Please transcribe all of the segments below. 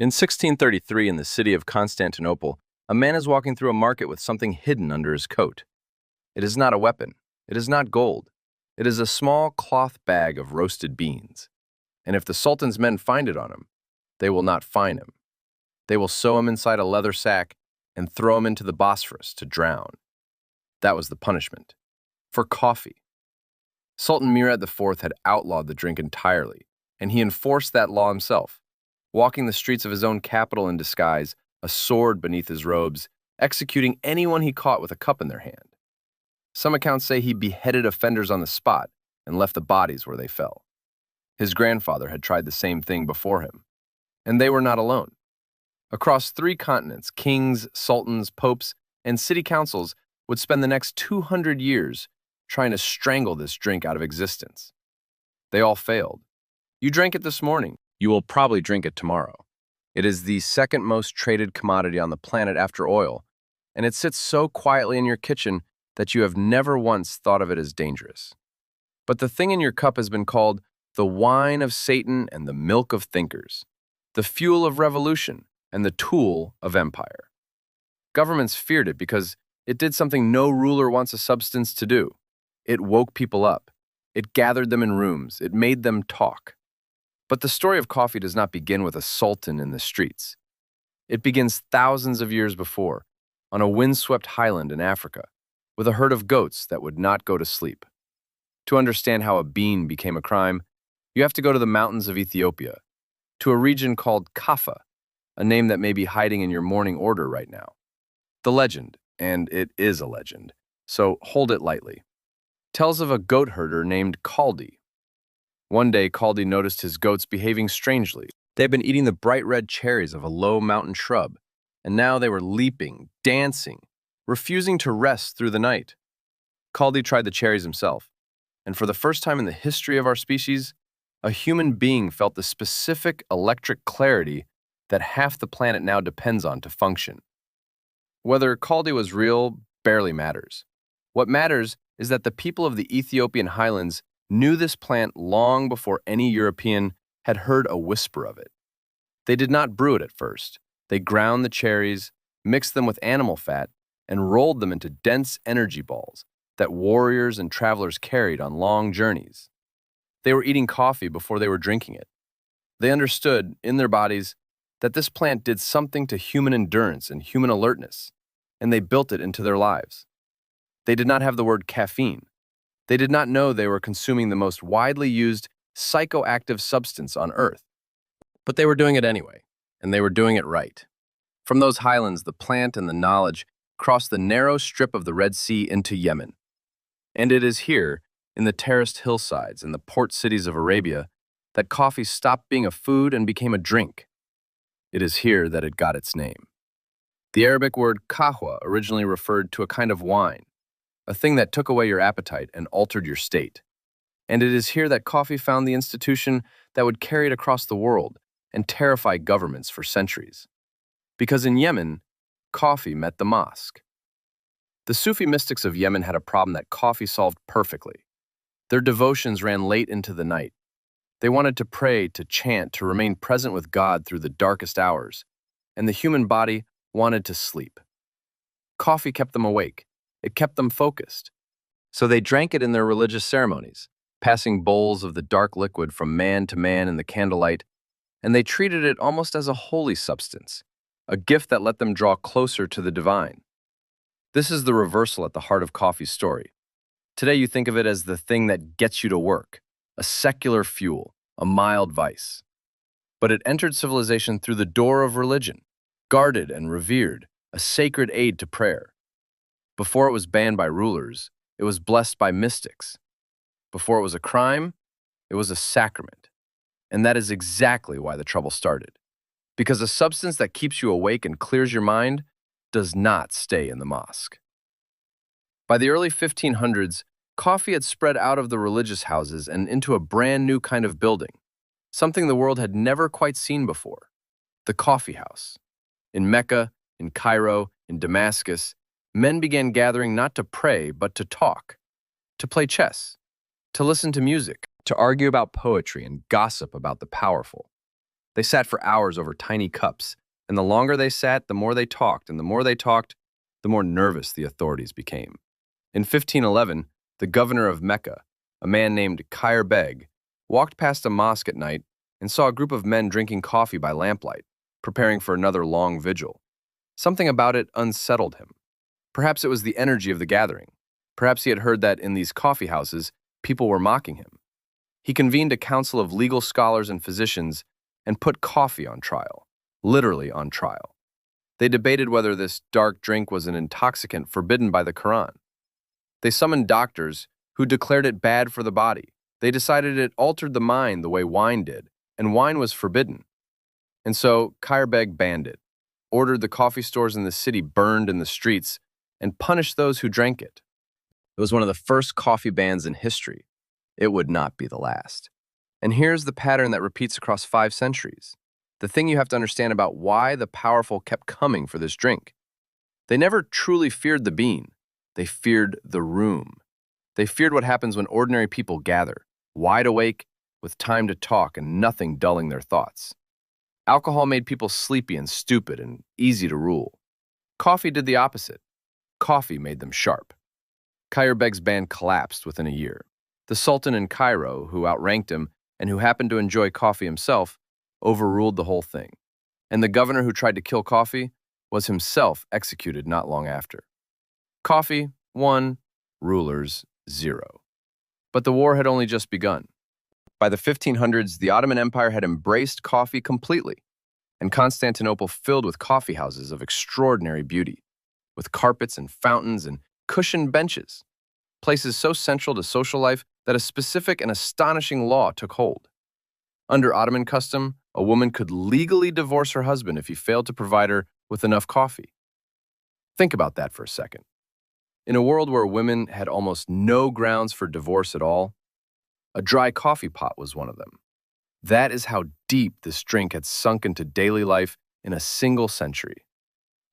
In 1633, in the city of Constantinople, a man is walking through a market with something hidden under his coat. It is not a weapon. It is not gold. It is a small cloth bag of roasted beans. And if the Sultan's men find it on him, they will not fine him. They will sew him inside a leather sack and throw him into the Bosphorus to drown. That was the punishment. For coffee. Sultan Murad IV had outlawed the drink entirely, and he enforced that law himself, walking the streets of his own capital in disguise, a sword beneath his robes, executing anyone he caught with a cup in their hand. Some accounts say he beheaded offenders on the spot and left the bodies where they fell. His grandfather had tried the same thing before him, and they were not alone. Across 3 continents, kings, sultans, popes, and city councils would spend the next 200 years trying to strangle this drink out of existence. They all failed. You drank it this morning. You will probably drink it tomorrow. It is the second most traded commodity on the planet after oil, and it sits so quietly in your kitchen that you have never once thought of it as dangerous. But the thing in your cup has been called the wine of Satan and the milk of thinkers, the fuel of revolution and the tool of empire. Governments feared it because it did something no ruler wants a substance to do. It woke people up. It gathered them in rooms. It made them talk. But the story of coffee does not begin with a sultan in the streets. It begins thousands of years before, on a windswept highland in Africa, with a herd of goats that would not go to sleep. To understand how a bean became a crime, you have to go to the mountains of Ethiopia, to a region called Kaffa, a name that may be hiding in your morning order right now. The legend, and it is a legend, so hold it lightly, tells of a goat herder named Kaldi. One day, Kaldi noticed his goats behaving strangely. They had been eating the bright red cherries of a low mountain shrub, and now they were leaping, dancing, refusing to rest through the night. Kaldi tried the cherries himself, and for the first time in the history of our species, a human being felt the specific electric clarity that half the planet now depends on to function. Whether Kaldi was real barely matters. What matters is that the people of the Ethiopian highlands knew this plant long before any European had heard a whisper of it. They did not brew it at first. They ground the cherries, mixed them with animal fat, and rolled them into dense energy balls that warriors and travelers carried on long journeys. They were eating coffee before they were drinking it. They understood, in their bodies, that this plant did something to human endurance and human alertness, and they built it into their lives. They did not have the word caffeine. They did not know they were consuming the most widely used psychoactive substance on Earth. But they were doing it anyway, and they were doing it right. From those highlands, the plant and the knowledge crossed the narrow strip of the Red Sea into Yemen. And it is here, in the terraced hillsides and the port cities of Arabia, that coffee stopped being a food and became a drink. It is here that it got its name. The Arabic word kahwa originally referred to a kind of wine, a thing that took away your appetite and altered your state. And it is here that coffee found the institution that would carry it across the world and terrify governments for centuries. Because in Yemen, coffee met the mosque. The Sufi mystics of Yemen had a problem that coffee solved perfectly. Their devotions ran late into the night. They wanted to pray, to chant, to remain present with God through the darkest hours, and the human body wanted to sleep. Coffee kept them awake. It kept them focused. So they drank it in their religious ceremonies, passing bowls of the dark liquid from man to man in the candlelight, and they treated it almost as a holy substance, a gift that let them draw closer to the divine. This is the reversal at the heart of coffee's story. Today you think of it as the thing that gets you to work, a secular fuel, a mild vice. But it entered civilization through the door of religion, guarded and revered, a sacred aid to prayer. Before it was banned by rulers, it was blessed by mystics. Before it was a crime, it was a sacrament. And that is exactly why the trouble started. Because a substance that keeps you awake and clears your mind does not stay in the mosque. By the early 1500s, coffee had spread out of the religious houses and into a brand new kind of building, something the world had never quite seen before, the coffee house. In Mecca, in Cairo, in Damascus, men began gathering not to pray, but to talk, to play chess, to listen to music, to argue about poetry and gossip about the powerful. They sat for hours over tiny cups, and the longer they sat, the more they talked, and the more they talked, the more nervous the authorities became. In 1511, the governor of Mecca, a man named Khair Beg, walked past a mosque at night and saw a group of men drinking coffee by lamplight, preparing for another long vigil. Something about it unsettled him. Perhaps it was the energy of the gathering. Perhaps he had heard that in these coffee houses, people were mocking him. He convened a council of legal scholars and physicians and put coffee on trial, literally on trial. They debated whether this dark drink was an intoxicant forbidden by the Quran. They summoned doctors who declared it bad for the body. They decided it altered the mind the way wine did, and wine was forbidden. And so Khair Beg banned it, ordered the coffee stores in the city burned in the streets, and punished those who drank it. It was one of the first coffee bans in history. It would not be the last. And here's the pattern that repeats across 5 centuries. The thing you have to understand about why the powerful kept coming for this drink. They never truly feared the bean. They feared the room. They feared what happens when ordinary people gather, wide awake, with time to talk and nothing dulling their thoughts. Alcohol made people sleepy and stupid and easy to rule. Coffee did the opposite. Coffee made them sharp. Khair Beg's ban collapsed within a year. The Sultan in Cairo, who outranked him and who happened to enjoy coffee himself, overruled the whole thing. And the governor who tried to kill coffee was himself executed not long after. Coffee, 1, rulers, 0. But the war had only just begun. By the 1500s, the Ottoman Empire had embraced coffee completely, and Constantinople filled with coffee houses of extraordinary beauty, with carpets and fountains and cushioned benches, places so central to social life that a specific and astonishing law took hold. Under Ottoman custom, a woman could legally divorce her husband if he failed to provide her with enough coffee. Think about that for a second. In a world where women had almost no grounds for divorce at all, a dry coffee pot was one of them. That is how deep this drink had sunk into daily life in a single century.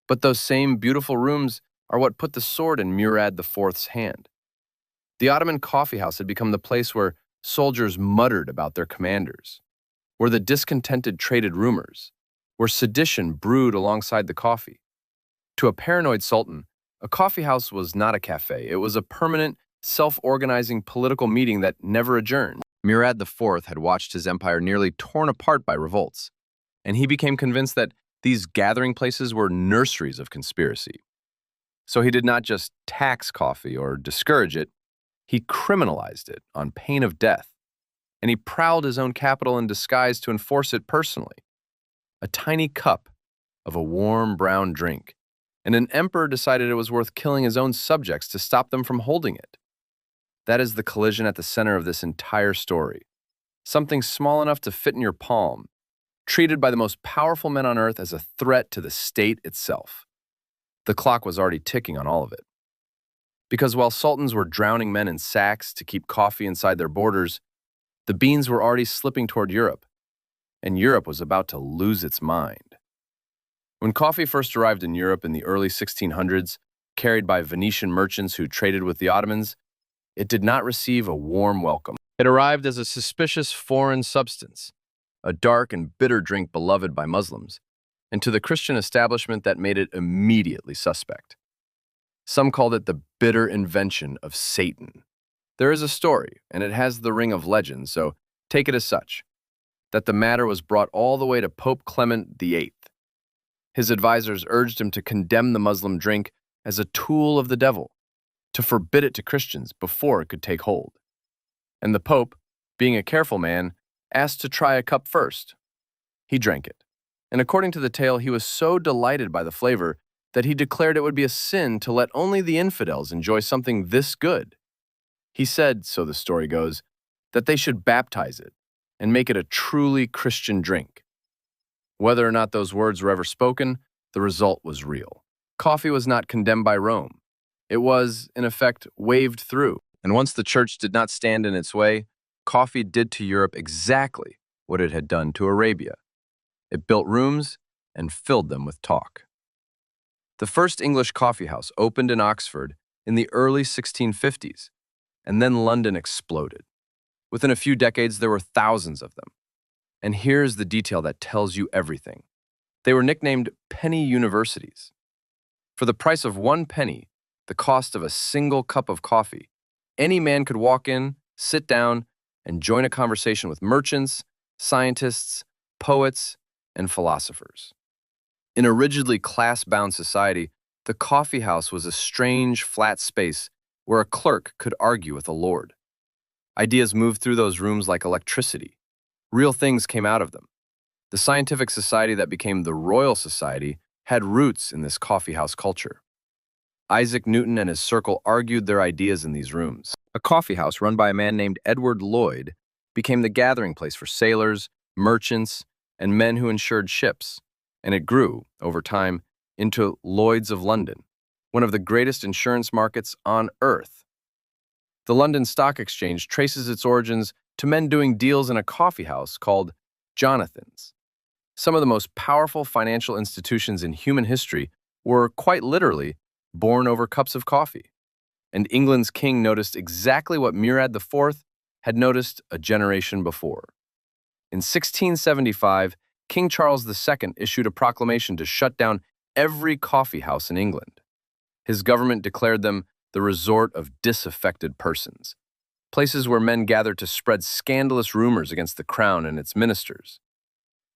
But those same beautiful rooms are what put the sword in Murad IV's hand. The Ottoman coffee house had become the place where soldiers muttered about their commanders, where the discontented traded rumors, where sedition brewed alongside the coffee. To a paranoid sultan, a coffee house was not a cafe. It was a permanent, self-organizing political meeting that never adjourned. Murad IV had watched his empire nearly torn apart by revolts, and he became convinced that these gathering places were nurseries of conspiracy. So he did not just tax coffee or discourage it, he criminalized it on pain of death, and he prowled his own capital in disguise to enforce it personally. A tiny cup of a warm brown drink, and an emperor decided it was worth killing his own subjects to stop them from holding it. That is the collision at the center of this entire story. Something small enough to fit in your palm, treated by the most powerful men on earth as a threat to the state itself. The clock was already ticking on all of it. Because while sultans were drowning men in sacks to keep coffee inside their borders, the beans were already slipping toward Europe, and Europe was about to lose its mind. When coffee first arrived in Europe in the early 1600s, carried by Venetian merchants who traded with the Ottomans, it did not receive a warm welcome. It arrived as a suspicious foreign substance, a dark and bitter drink beloved by Muslims, and to the Christian establishment that made it immediately suspect. Some called it the bitter invention of Satan. There is a story, and it has the ring of legend, so take it as such, that the matter was brought all the way to Pope Clement VIII. His advisors urged him to condemn the Muslim drink as a tool of the devil, to forbid it to Christians before it could take hold. And the Pope, being a careful man, asked to try a cup first. He drank it, and according to the tale, he was so delighted by the flavor that he declared it would be a sin to let only the infidels enjoy something this good. He said, so the story goes, that they should baptize it and make it a truly Christian drink. Whether or not those words were ever spoken, the result was real. Coffee was not condemned by Rome. It was, in effect, waved through. And once the church did not stand in its way, coffee did to Europe exactly what it had done to Arabia. It built rooms and filled them with talk. The first English coffee house opened in Oxford in the early 1650s, and then London exploded. Within a few decades, there were thousands of them. And here's the detail that tells you everything. They were nicknamed penny universities. For the price of 1 penny, the cost of a single cup of coffee, any man could walk in, sit down, and join a conversation with merchants, scientists, poets, and philosophers. In a rigidly class-bound society, the coffee house was a strange, flat space where a clerk could argue with a lord. Ideas moved through those rooms like electricity. Real things came out of them. The scientific society that became the Royal Society had roots in this coffeehouse culture. Isaac Newton and his circle argued their ideas in these rooms. A coffeehouse run by a man named Edward Lloyd became the gathering place for sailors, merchants, and men who insured ships, and it grew, over time, into Lloyd's of London, one of the greatest insurance markets on Earth. The London Stock Exchange traces its origins to men doing deals in a coffeehouse called Jonathan's. Some of the most powerful financial institutions in human history were, quite literally, born over cups of coffee. And England's king noticed exactly what Murad IV had noticed a generation before. In 1675, King Charles II issued a proclamation to shut down every coffee house in England. His government declared them the resort of disaffected persons, places where men gathered to spread scandalous rumors against the crown and its ministers.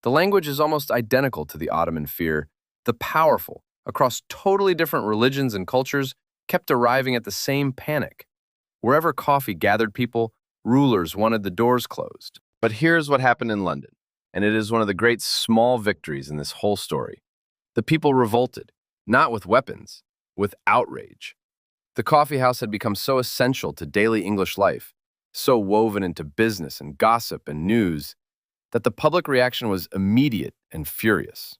The language is almost identical to the Ottoman fear. The powerful, across totally different religions and cultures, kept arriving at the same panic. Wherever coffee gathered people, rulers wanted the doors closed. But here's what happened in London, and it is one of the great small victories in this whole story. The people revolted, not with weapons, with outrage. The coffee house had become so essential to daily English life, so woven into business and gossip and news, that the public reaction was immediate and furious.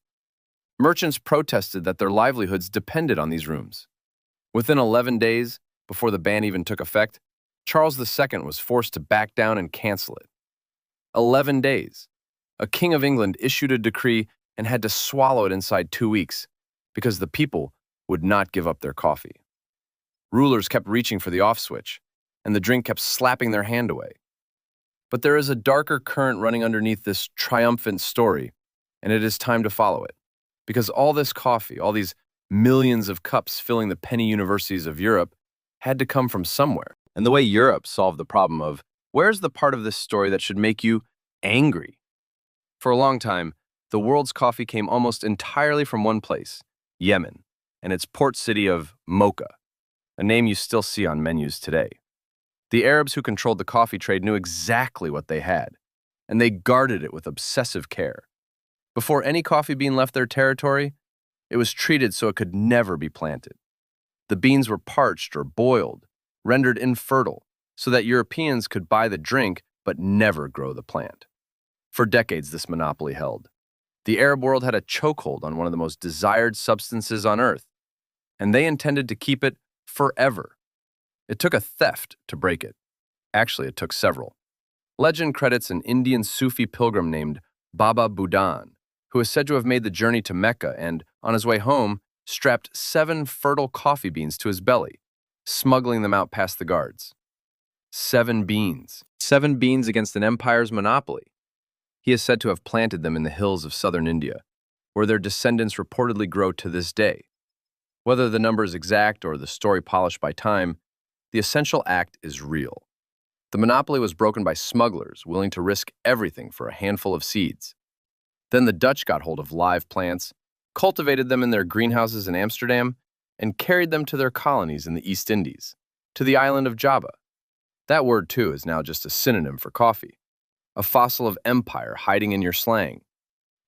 Merchants protested that their livelihoods depended on these rooms. Within 11 days, before the ban even took effect, Charles II was forced to back down and cancel it. 11 days. A king of England issued a decree and had to swallow it inside 2 weeks because the people would not give up their coffee. Rulers kept reaching for the off switch, and the drink kept slapping their hand away. But there is a darker current running underneath this triumphant story, and it is time to follow it. Because all this coffee, all these millions of cups filling the penny universities of Europe, had to come from somewhere. And the way Europe solved the problem of, where's the part of this story that should make you angry? For a long time, the world's coffee came almost entirely from one place, Yemen, and its port city of Mocha, a name you still see on menus today. The Arabs who controlled the coffee trade knew exactly what they had, and they guarded it with obsessive care. Before any coffee bean left their territory, it was treated so it could never be planted. The beans were parched or boiled, rendered infertile, so that Europeans could buy the drink but never grow the plant. For decades, this monopoly held. The Arab world had a chokehold on one of the most desired substances on earth, and they intended to keep it forever. It took a theft to break it. Actually, it took several. Legend credits an Indian Sufi pilgrim named Baba Budan, who is said to have made the journey to Mecca and, on his way home, strapped 7 fertile coffee beans to his belly, smuggling them out past the guards. 7 beans. 7 beans against an empire's monopoly. He is said to have planted them in the hills of southern India, where their descendants reportedly grow to this day. Whether the number is exact or the story polished by time, the essential act is real. The monopoly was broken by smugglers willing to risk everything for a handful of seeds. Then the Dutch got hold of live plants, cultivated them in their greenhouses in Amsterdam, and carried them to their colonies in the East Indies, to the island of Java. That word, too, is now just a synonym for coffee, a fossil of empire hiding in your slang.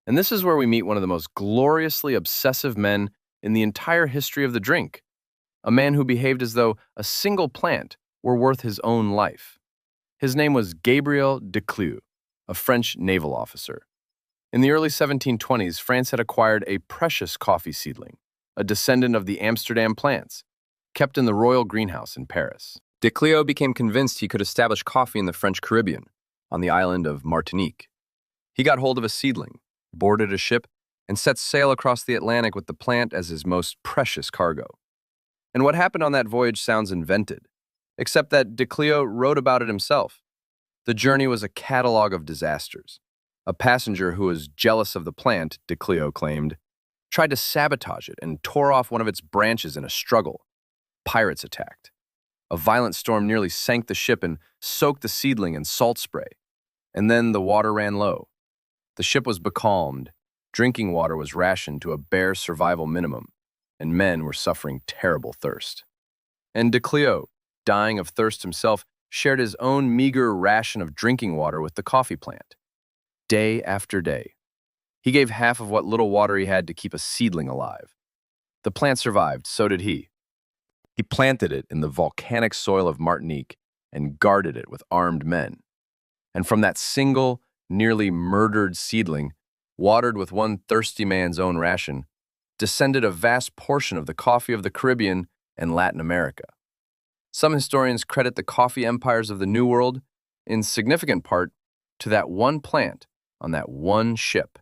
And this is where we meet one of the most gloriously obsessive men in the entire history of the drink, a man who behaved as though a single plant were worth his own life. His name was Gabriel de Clieu, a French naval officer. In the early 1720s, France had acquired a precious coffee seedling, a descendant of the Amsterdam plants, kept in the royal greenhouse in Paris. De Clieu became convinced he could establish coffee in the French Caribbean, on the island of Martinique. He got hold of a seedling, boarded a ship, and set sail across the Atlantic with the plant as his most precious cargo. And what happened on that voyage sounds invented, except that de Clieu wrote about it himself. The journey was a catalog of disasters. A passenger who was jealous of the plant, Clieu claimed, tried to sabotage it and tore off one of its branches in a struggle. Pirates attacked. A violent storm nearly sank the ship and soaked the Seedling in salt spray. And then the water ran low. The ship was becalmed. Drinking water was rationed to a bare survival minimum, and men were suffering terrible thirst. And Clieu, dying of thirst himself, shared his own meager ration of drinking water with the coffee plant. Day after day. He gave half of what little water he had to keep a seedling alive. The plant survived, so did he. He planted it in the volcanic soil of Martinique and guarded it with armed men. And from that single, nearly murdered seedling, watered with one thirsty man's own ration, descended a vast portion of the coffee of the Caribbean and Latin America. Some historians credit the coffee empires of the New World, in significant part, to that one plant on that one ship.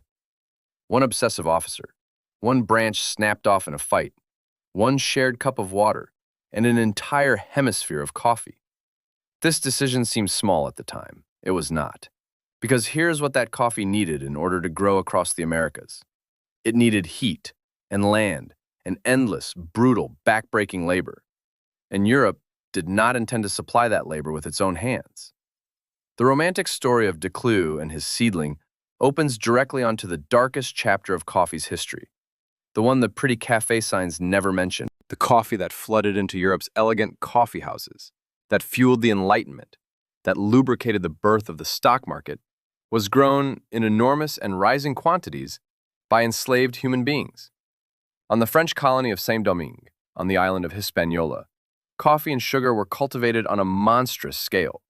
One obsessive officer, one branch snapped off in a fight, one shared cup of water, and an entire hemisphere of coffee. This decision seemed small at the time. It was not. Because here's what that coffee needed in order to grow across the Americas. It needed heat and land and endless, brutal, backbreaking labor. And Europe did not intend to supply that labor with its own hands. The romantic story of Clieu and his seedling opens directly onto the darkest chapter of coffee's history, the one the pretty cafe signs never mention, the coffee that flooded into Europe's elegant coffee houses, that fueled the Enlightenment, that lubricated the birth of the stock market, was grown in enormous and rising quantities by enslaved human beings. On the French colony of Saint-Domingue, on the island of Hispaniola, coffee and sugar were cultivated on a monstrous scale.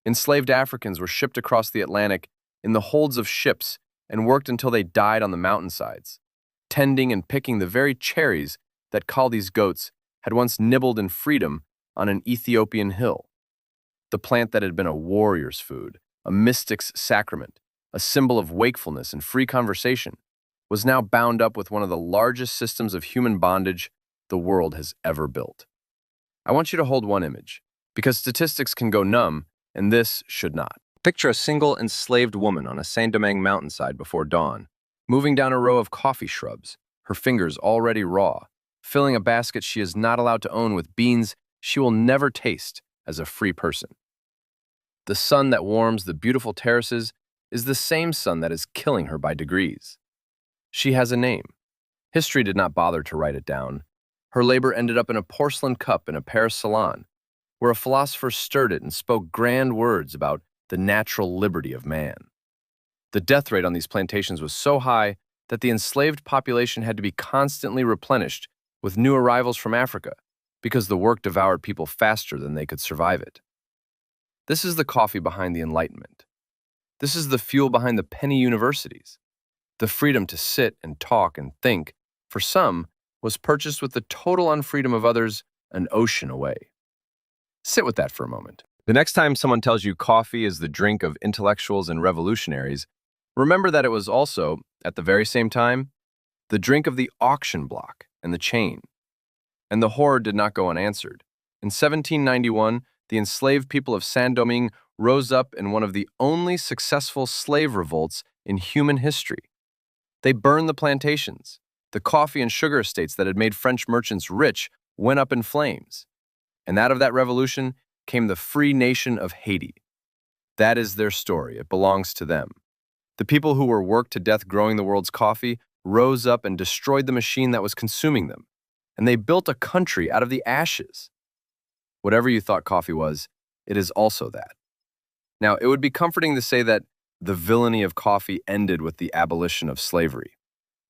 Enslaved Africans were shipped across the Atlantic in the holds of ships and worked until they died on the mountainsides, tending and picking the very cherries that Kaldi's goats had once nibbled in freedom on an Ethiopian hill. The plant that had been a warrior's food, a mystic's sacrament, a symbol of wakefulness and free conversation, was now bound up with one of the largest systems of human bondage the world has ever built. I want you to hold one image, because statistics can go numb, and this should not. Picture a single enslaved woman on a Saint-Domingue mountainside before dawn, moving down a row of coffee shrubs, her fingers already raw, filling a basket she is not allowed to own with beans she will never taste as a free person. The sun that warms the beautiful terraces is the same sun that is killing her by degrees. She has a name. History did not bother to write it down. Her labor ended up in a porcelain cup in a Paris salon, where a philosopher stirred it and spoke grand words about the natural liberty of man. The death rate on these plantations was so high that the enslaved population had to be constantly replenished with new arrivals from Africa, because the work devoured people faster than they could survive it. This is the coffee behind the Enlightenment. This is the fuel behind the penny universities. The freedom to sit and talk and think, for some, was purchased with the total unfreedom of others an ocean away. Sit with that for a moment. The next time someone tells you coffee is the drink of intellectuals and revolutionaries, remember that it was also, at the very same time, the drink of the auction block and the chain. And the horror did not go unanswered. In 1791, the enslaved people of Saint-Domingue rose up in one of the only successful slave revolts in human history. They burned the plantations. The coffee and sugar estates that had made French merchants rich went up in flames. And out of that revolution came the free nation of Haiti. That is their story. It belongs to them. The people who were worked to death growing the world's coffee rose up and destroyed the machine that was consuming them. And they built a country out of the ashes. Whatever you thought coffee was, it is also that. Now, it would be comforting to say that the villainy of coffee ended with the abolition of slavery.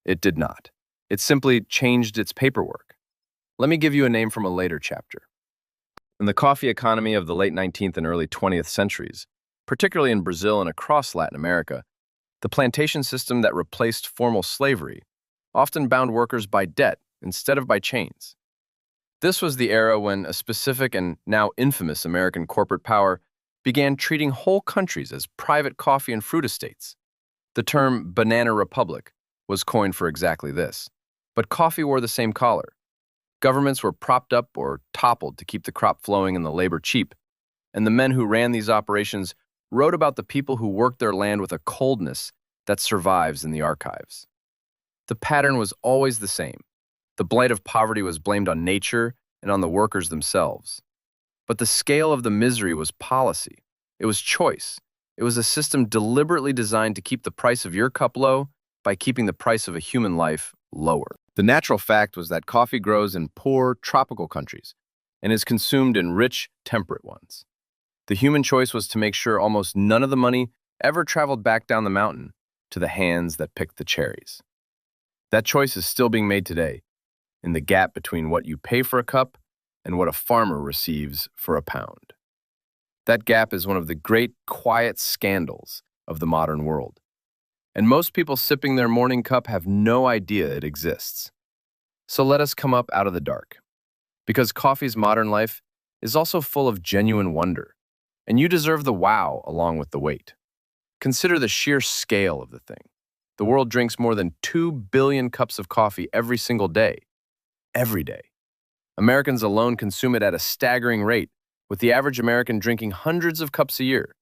It did not. It simply changed its paperwork. Let me give you a name from a later chapter. In the coffee economy of the late 19th and early 20th centuries, particularly in Brazil and across Latin America, the plantation system that replaced formal slavery often bound workers by debt instead of by chains. This was the era when a specific and now infamous American corporate power began treating whole countries as private coffee and fruit estates. The term banana republic was coined for exactly this. But coffee wore the same collar. Governments were propped up or toppled to keep the crop flowing and the labor cheap, and the men who ran these operations wrote about the people who worked their land with a coldness that survives in the archives. The pattern was always the same. The blight of poverty was blamed on nature and on the workers themselves. But the scale of the misery was policy. It was choice. It was a system deliberately designed to keep the price of your cup low by keeping the price of a human life lower. The natural fact was that coffee grows in poor, tropical countries and is consumed in rich, temperate ones. The human choice was to make sure almost none of the money ever traveled back down the mountain to the hands that picked the cherries. That choice is still being made today, in the gap between what you pay for a cup and what a farmer receives for a pound. That gap is one of the great, quiet scandals of the modern world. And most people sipping their morning cup have no idea it exists. So let us come up out of the dark. Because coffee's modern life is also full of genuine wonder, and you deserve the wow along with the wait. Consider the sheer scale of the thing. The world drinks more than 2 billion cups of coffee every single day. Every day. Americans alone consume it at a staggering rate, with the average American drinking hundreds of cups a year,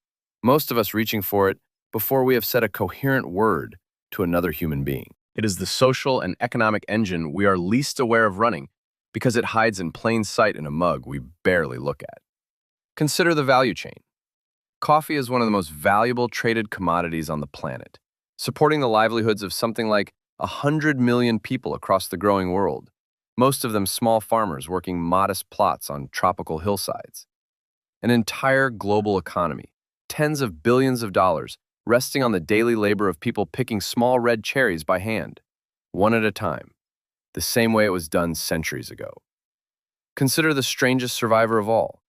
most of us reaching for it before we have said a coherent word to another human being. It is the social and economic engine we are least aware of running because it hides in plain sight in a mug we barely look at. Consider the value chain. Coffee is one of the most valuable traded commodities on the planet, supporting the livelihoods of something like 100 million people across the growing world, most of them small farmers working modest plots on tropical hillsides. An entire global economy, tens of billions of dollars, resting on the daily labor of people picking small red cherries by hand, one at a time, the same way it was done centuries ago. Consider the strangest survivor of all.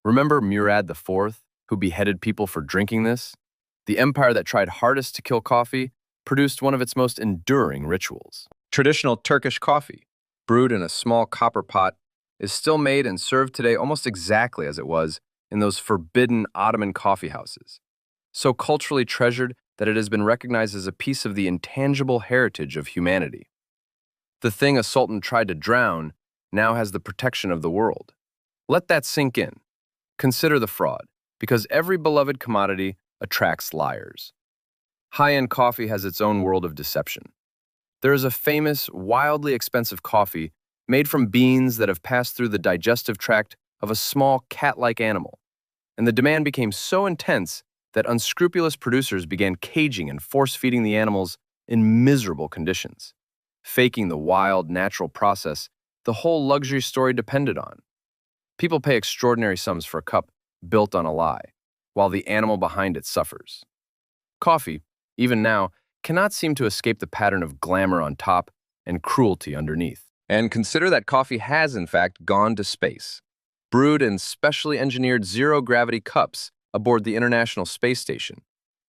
Remember Murad IV, who beheaded people for drinking this? The empire that tried hardest to kill coffee produced one of its most enduring rituals. Traditional Turkish coffee, brewed in a small copper pot, is still made and served today almost exactly as it was in those forbidden Ottoman coffee houses, so culturally treasured that it has been recognized as a piece of the intangible heritage of humanity. The thing a sultan tried to drown now has the protection of the world. Let that sink in. Consider the fraud, because every beloved commodity attracts liars. High-end coffee has its own world of deception. There is a famous, wildly expensive coffee made from beans that have passed through the digestive tract of a small cat-like animal, and the demand became so intense that unscrupulous producers began caging and force-feeding the animals in miserable conditions, faking the wild, natural process the whole luxury story depended on. People pay extraordinary sums for a cup built on a lie, while the animal behind it suffers. Coffee, even now, cannot seem to escape the pattern of glamour on top and cruelty underneath. And consider that coffee has, in fact, gone to space, brewed in specially engineered zero-gravity cups aboard the International Space Station,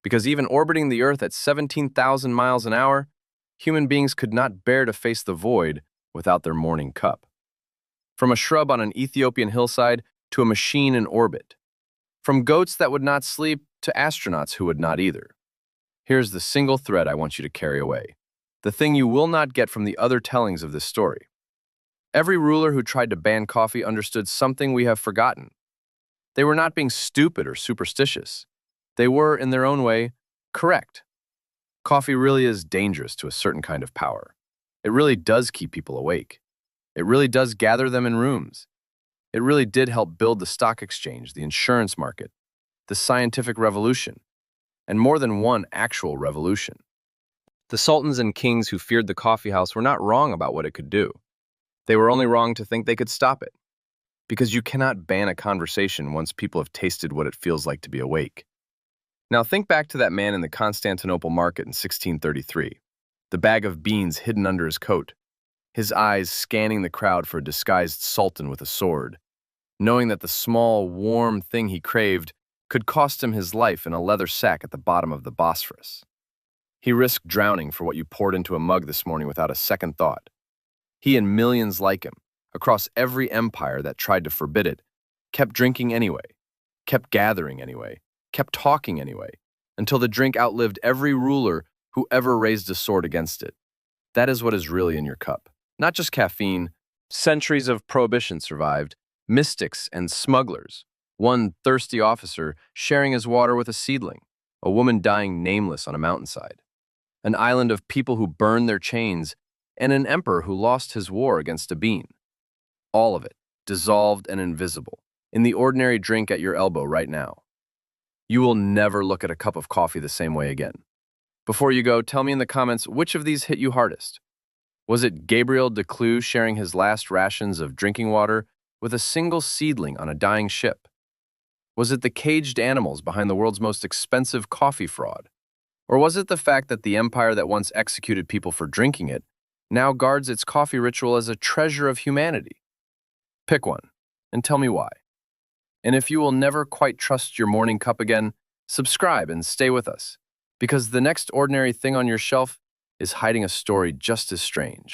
because even orbiting the Earth at 17,000 miles an hour, human beings could not bear to face the void without their morning cup. From a shrub on an Ethiopian hillside to a machine in orbit. From goats that would not sleep to astronauts who would not either. Here's the single thread I want you to carry away, the thing you will not get from the other tellings of this story. Every ruler who tried to ban coffee understood something we have forgotten. They were not being stupid or superstitious. They were, in their own way, correct. Coffee really is dangerous to a certain kind of power. It really does keep people awake. It really does gather them in rooms. It really did help build the stock exchange, the insurance market, the scientific revolution, and more than one actual revolution. The sultans and kings who feared the coffee house were not wrong about what it could do. They were only wrong to think they could stop it. Because you cannot ban a conversation once people have tasted what it feels like to be awake. Now think back to that man in the Constantinople market in 1633, the bag of beans hidden under his coat, his eyes scanning the crowd for a disguised sultan with a sword, knowing that the small, warm thing he craved could cost him his life in a leather sack at the bottom of the Bosphorus. He risked drowning for what you poured into a mug this morning without a second thought. He and millions like him, across every empire that tried to forbid it, kept drinking anyway, kept gathering anyway, kept talking anyway, until the drink outlived every ruler who ever raised a sword against it. That is what is really in your cup. Not just caffeine. Centuries of prohibition survived, mystics and smugglers, One thirsty officer sharing his water with a seedling, a woman dying nameless on a mountainside, an island of people who burned their chains, and an emperor who lost his war against a bean. All of it, dissolved and invisible, in the ordinary drink at your elbow right now. You will never look at a cup of coffee the same way again. Before you go, tell me in the comments which of these hit you hardest. Was it Gabriel de Clieu sharing his last rations of drinking water with a single seedling on a dying ship? Was it the caged animals behind the world's most expensive coffee fraud? Or was it the fact that the empire that once executed people for drinking it now guards its coffee ritual as a treasure of humanity? Pick one, and tell me why. And if you will never quite trust your morning cup again, subscribe and stay with us, because the next ordinary thing on your shelf is hiding a story just as strange.